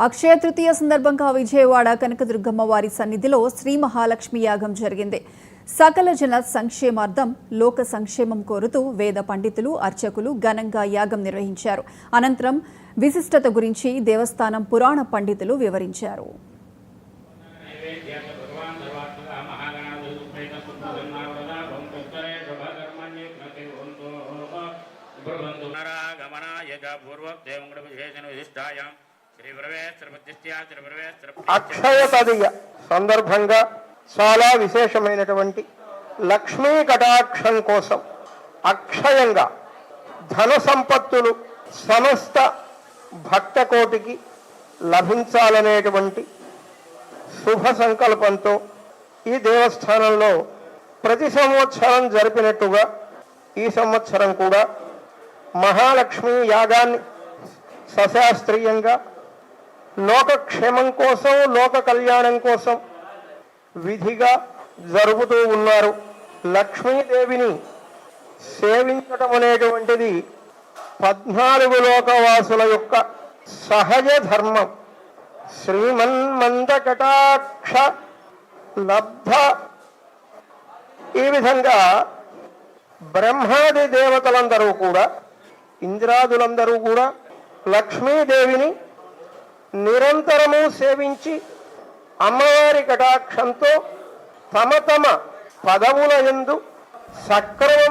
అక్షయ తృతీయ సందర్భంగా విజయవాడ కనకదుర్గమ్మ వారి సన్నిధిలో శ్రీ మహాలక్ష్మి యాగం జరిగింది. సకల జన సంక్షేమార్థం లోక సంక్షేమం కోరుతూ వేద పండితులు అర్చకులు ఘనంగా యాగం నిర్వహించారు. అనంతరం విశిష్టత గురించి దేవస్థానం పురాణ పండితులు వివరించారు. అక్షయ తదియ సందర్భంగా చాలా విశేషమైనటువంటి లక్ష్మీ కటాక్షం కోసం అక్షయంగా ధన సంపత్తులు సమస్త భక్త కోటికి లభించాలనేటువంటి శుభ సంకల్పంతో ఈ దేవస్థానంలో ప్రతి సంవత్సరం జరిపినట్టుగా ఈ సంవత్సరం కూడా మహాలక్ష్మి యాగాన్ని సశాస్త్రీయంగా లోకక్షేమం కోసం లోక కళ్యాణం కోసం విధిగా జరుపుతూ ఉన్నారు. లక్ష్మీదేవిని సేవించటం అనేటువంటిది 14 లోకవాసుల యొక్క సహజ ధర్మం. శ్రీమన్మంద కటాక్ష లబ్ధ ఈ విధంగా బ్రహ్మాది దేవతలందరూ కూడా ఇంద్రాదులందరూ కూడా లక్ష్మీదేవిని నిరంతరము సేవించి అమ్మవారి కటాక్షంతో తమ తమ పదవుల యందు సక్రమ